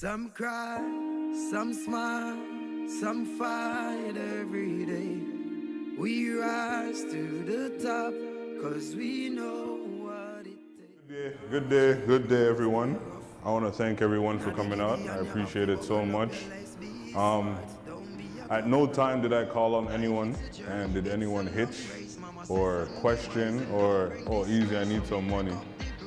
Some cry, some smile, some fight every day. We rise to the top, cause we know what it takes. Good day, everyone. I want to thank everyone for coming out. I appreciate it so much. At no time did I call on anyone and did anyone hitch or question or, oh, easy, I need some money.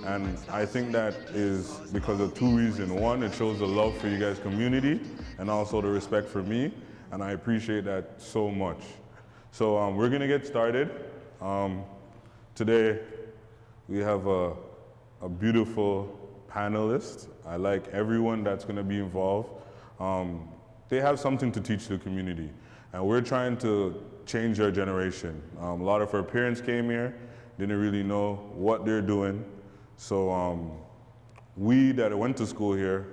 And I think that is because of two reasons. One, it shows the love for you guys' community and also the respect for me. And I appreciate that so much. So we're gonna get started. Today, we have a beautiful panelist. I like everyone that's gonna be involved. They have something to teach the community. And we're trying to change our generation. A lot of our parents came here, didn't really know what they're doing. So we that went to school here,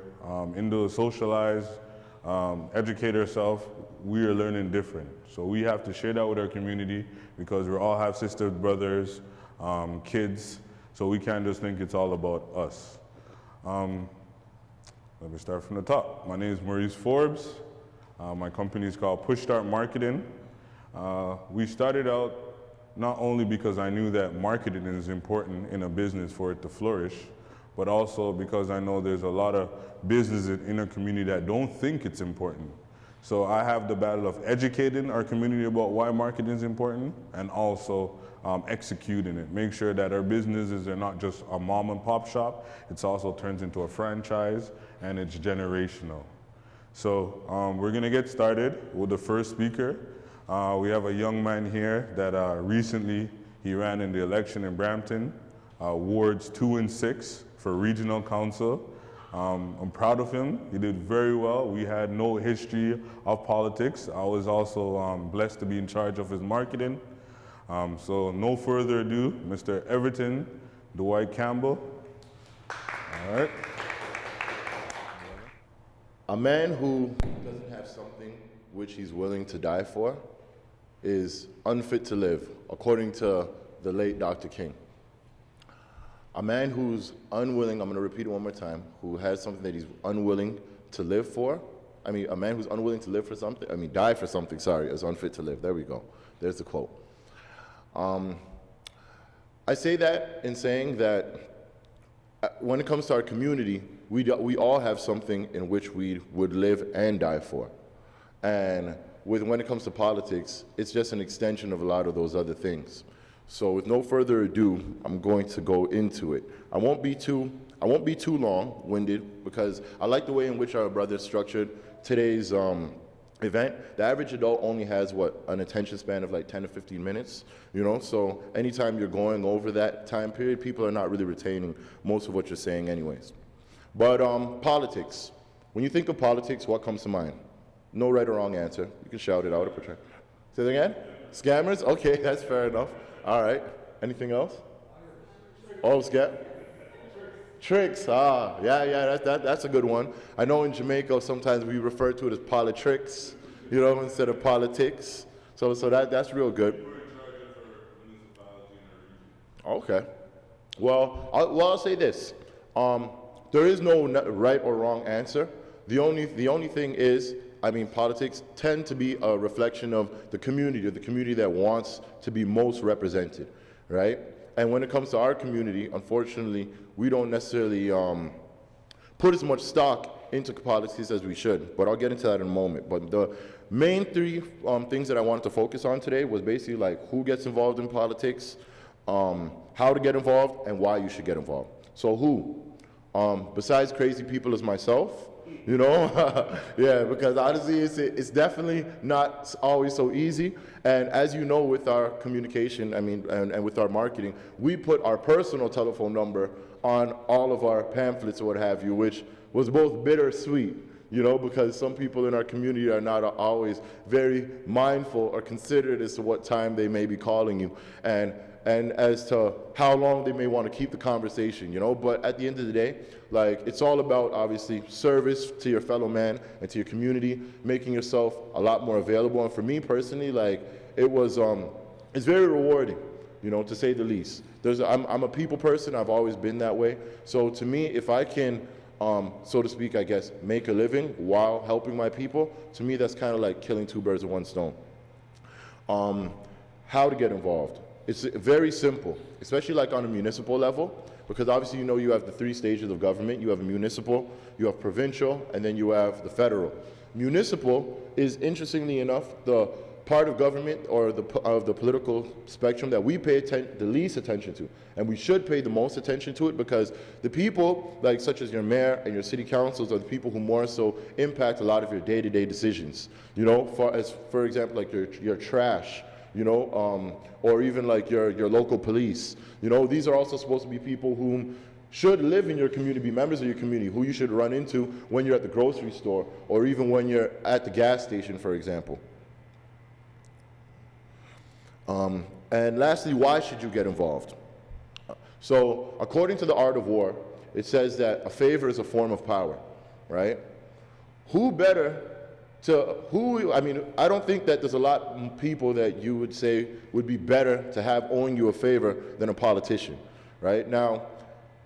into socialize, educate ourselves, we are learning different. So we have to share that with our community because we all have sisters, brothers, kids, so we can't just think it's all about us. Let me start from the top. My name is Maurice Forbes. My company is called Pushh-start Marketing. We started out not only because I knew that marketing is important in a business for it to flourish, but also because I know there's a lot of businesses in our community that don't think it's important. So I have the battle of educating our community about why marketing is important and also executing it. Make sure that our businesses are not just a mom and pop shop, it also turns into a franchise and it's generational. So we're gonna get started with the first speaker. We have a young man here that recently he ran in the election in Brampton, wards 2 and 6 for regional council. I'm proud of him. He did very well. We had no history of politics. I was also blessed to be in charge of his marketing. So no further ado, Mr. Everton, Dwight Campbell. All right. A man who doesn't have something which he's willing to die for is unfit to live, according to the late Dr. King. A man who's unwilling, I'm going to repeat it one more time, who has something that he's unwilling to live for. A man who's unwilling to live for something, die for something, sorry, is unfit to live. There we go. There's the quote. I say that in saying that when it comes to our community, we all have something in which we would live and die for. And when it comes to politics, it's just an extension of a lot of those other things. So with no further ado, I'm going to go into it. I won't be too long-winded because I like the way in which our brother structured today's event. The average adult only has, an attention span of like 10 to 15 minutes, So anytime you're going over that time period, people are not really retaining most of what you're saying anyways. But politics. When you think of politics, what comes to mind? No right or wrong answer. You can shout it out or portray. Say that again? Scammers? Okay, that's fair enough. All right. Anything else? Oh, tricks. That's a good one. I know in Jamaica sometimes we refer to it as politricks, instead of politics. So that's real good. Okay. Well, I'll say this. There is no right or wrong answer. The only thing is, politics tend to be a reflection of the community that wants to be most represented, right? And when it comes to our community, unfortunately, we don't necessarily put as much stock into politics as we should, but I'll get into that in a moment. But the main three things that I wanted to focus on today was basically like who gets involved in politics, how to get involved, and why you should get involved. So who? Besides crazy people as myself, yeah, because honestly, it's definitely not always so easy. And as you know, with our communication, and with our marketing, we put our personal telephone number on all of our pamphlets or what have you, which was both bittersweet, because some people in our community are not always very mindful or considerate as to what time they may be calling you. And as to how long they may want to keep the conversation, But at the end of the day, it's all about, obviously, service to your fellow man and to your community, making yourself a lot more available. And for me personally, it's very rewarding, to say the least. I'm a people person. I've always been that way. So to me, if I can so to speak, I guess, make a living while helping my people, to me that's kind of like killing two birds with one stone. How to get involved? It's very simple, especially like on a municipal level, because obviously you know you have the three stages of government. You have municipal, you have provincial, and then you have the federal. Municipal is, interestingly enough, the part of government or of the political spectrum that we pay the least attention to, and we should pay the most attention to it, because the people, like such as your mayor and your city councils, are the people who more so impact a lot of your day-to-day decisions. You know, for example, like your trash, you know, or even like your local police. You know, these are also supposed to be people whom should live in your community, be members of your community, who you should run into when you're at the grocery store or even when you're at the gas station, for example. And lastly, why should you get involved? So according to the Art of War, it says that a favor is a form of power, right? I mean, I don't think that there's a lot of people that you would say would be better to have owing you a favor than a politician, right? Now,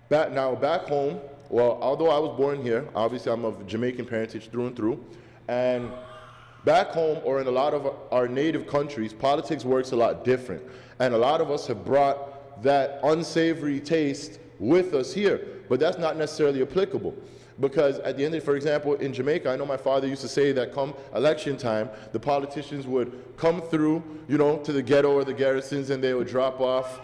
back home, well, although I was born here, obviously I'm of Jamaican parentage through and through, and back home or in a lot of our native countries, politics works a lot different. And a lot of us have brought that unsavory taste with us here, but that's not necessarily applicable. Because at the end of it, for example, in Jamaica, I know my father used to say that come election time, the politicians would come through, you know, to the ghetto or the garrisons, and they would drop off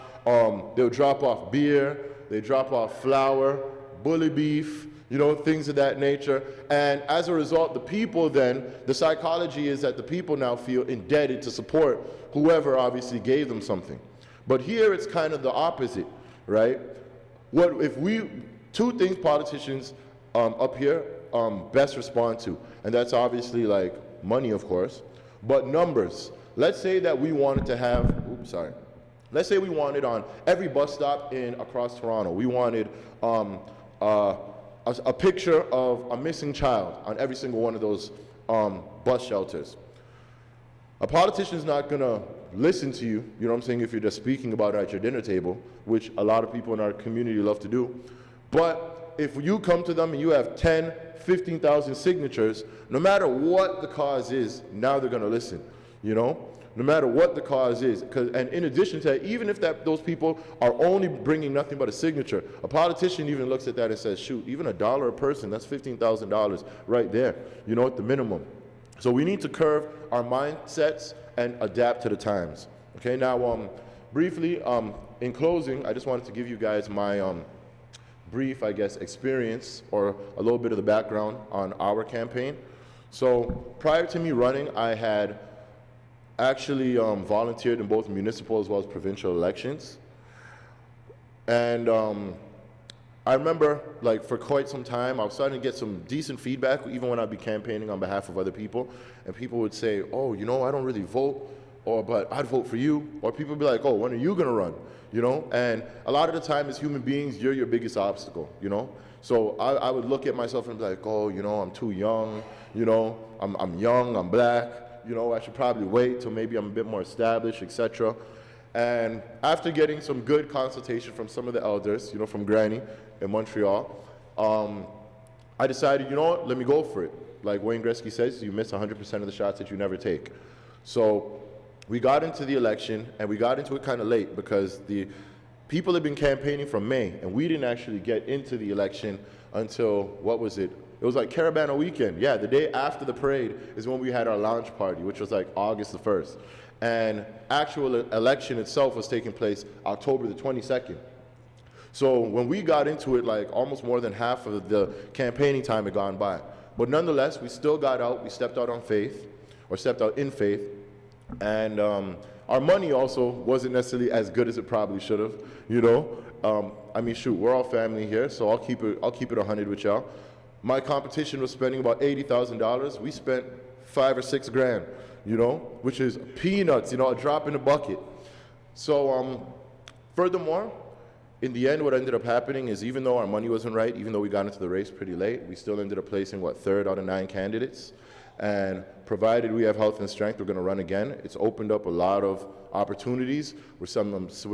beer, they drop off flour, bully beef, you know, things of that nature. And as a result, the people then, the psychology is that the people now feel indebted to support whoever obviously gave them something. But here it's kind of the opposite, right? Two things politicians up here best respond to, and that's obviously like money, of course, but numbers. Let's say that we wanted to have, let's say we wanted on every bus stop across Toronto, we wanted a picture of a missing child on every single one of those bus shelters. A politician's not gonna listen to you, you know what I'm saying, if you're just speaking about it at your dinner table, which a lot of people in our community love to do. But if you come to them and you have 10, 15,000 signatures, no matter what the cause is, now they're gonna listen, you know? No matter what the cause is. And in addition to that, even if those people are only bringing nothing but a signature, a politician even looks at that and says, shoot, even $1 a person, that's $15,000 right there, you know, at the minimum. So we need to curve our mindsets and adapt to the times. Okay, now briefly, in closing, I just wanted to give you guys my brief, I guess, experience or a little bit of the background on our campaign. So prior to me running, I had actually volunteered in both municipal as well as provincial elections. And I remember, like, for quite some time, I was starting to get some decent feedback, even when I'd be campaigning on behalf of other people. And people would say, oh, you know, I don't really vote, but I'd vote for you. Or people would be like, oh, when are you gonna run? You know, and a lot of the time as human beings, you're your biggest obstacle, you know? So I would look at myself and be like, oh, you know, I'm too young, you know, I'm young, I'm black, you know, I should probably wait till maybe I'm a bit more established, etc. And after getting some good consultation from some of the elders, you know, from Granny in Montreal, I decided, you know what, let me go for it. Like Wayne Gretzky says, you miss 100% of the shots that you never take. So we got into the election, and we got into it kind of late because the people had been campaigning from May, and we didn't actually get into the election until, what was it? It was like Carabana weekend. Yeah, the day after the parade is when we had our launch party, which was like August the 1st. And actual election itself was taking place October the 22nd. So when we got into it, like almost more than half of the campaigning time had gone by. But nonetheless, we still got out, we stepped out on faith, or stepped out in faith. And our money also wasn't necessarily as good as it probably should have, you know. I mean, shoot, we're all family here, so I'll keep it 100 with y'all. My competition was spending about $80,000. We spent $5 or $6 grand, you know, which is peanuts, you know, a drop in the bucket. So furthermore, in the end, what ended up happening is even though our money wasn't right, even though we got into the race pretty late, we still ended up placing, what, 3rd out of 9 candidates. And provided we have health and strength, we're going to run again. It's opened up a lot of opportunities. We're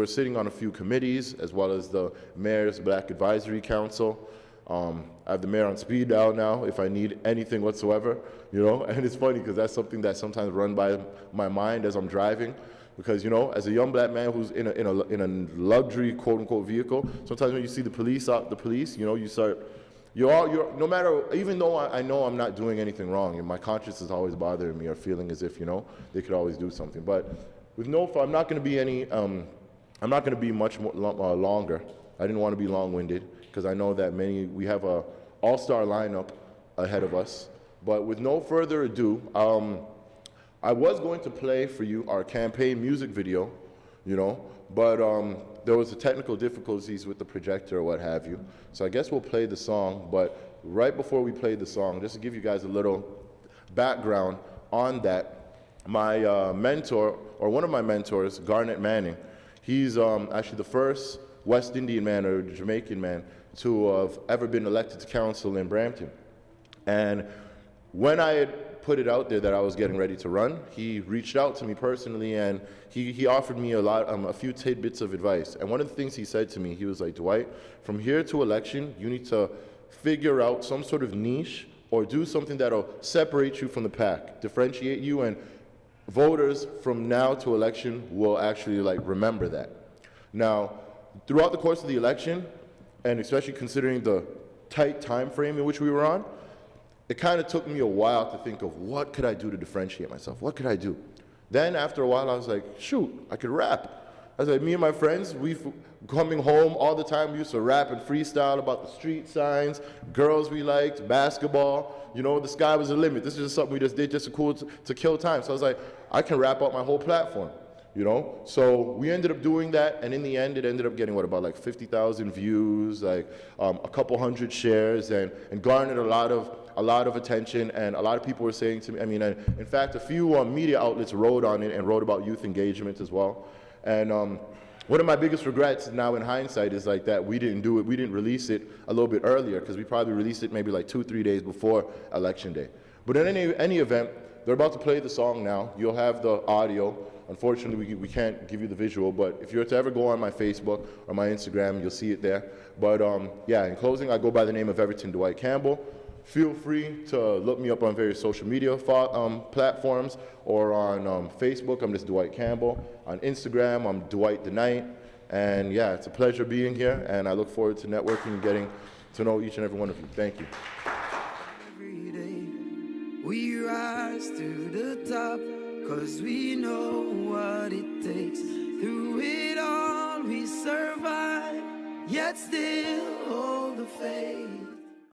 sitting on a few committees, as well as the Mayor's Black Advisory Council. I have the mayor on speed dial now if I need anything whatsoever, you know. And it's funny because that's something that sometimes run by my mind as I'm driving. Because, you know, as a young black man who's in a luxury quote unquote vehicle, sometimes when you see the police, you know, you're no matter, even though I know I'm not doing anything wrong, and my conscience is always bothering me or feeling as if, you know, they could always do something. But with I'm not going to be I'm not going to be much more longer. I didn't want to be long-winded because I know that we have a all-star lineup ahead of us. But with no further ado, I was going to play for you our campaign music video, you know, but there was technical difficulties with the projector or what have you. So I guess we'll play the song, but right before we play the song, just to give you guys a little background on that, my mentor, or one of my mentors, Garnet Manning, he's actually the first West Indian man or Jamaican man to have ever been elected to council in Brampton. And when I had put it out there that I was getting ready to run, he reached out to me personally, and he offered me a few tidbits of advice. And one of the things he said to me, he was like, Dwight, from here to election, you need to figure out some sort of niche or do something that'll separate you from the pack, differentiate you, and voters from now to election will actually remember that. Now, throughout the course of the election, and especially considering the tight time frame in which we were on, it kind of took me a while to think of what could I do to differentiate myself? What could I do? Then after a while, I was like, shoot, I could rap. I was like, me and my friends, coming home all the time, we used to rap and freestyle about the street signs, girls we liked, basketball. You know, the sky was the limit. This is just something we just did just to cool to kill time. So I was like, I can rap out my whole platform, you know? So we ended up doing that, and in the end, it ended up getting, about 50,000 views, a couple hundred shares, and garnered a lot of attention, and a lot of people were saying to me, in fact, a few media outlets wrote on it and wrote about youth engagement as well. And one of my biggest regrets now in hindsight is that we didn't do it, we didn't release it a little bit earlier, because we probably released it maybe 2-3 days before Election Day. But in any event, they're about to play the song now. You'll have the audio. Unfortunately, we can't give you the visual, but if you were to ever go on my Facebook or my Instagram, you'll see it there. But yeah, in closing, I go by the name of Everton Dwight Campbell. Feel free to look me up on various social media platforms, or on Facebook, I'm just Dwight Campbell. On Instagram, I'm Dwight the Knight. And yeah, it's a pleasure being here, and I look forward to networking and getting to know each and every one of you. Thank you. Every day we rise to the top, 'cause we know what it takes. Through it all we survive, yet still hold the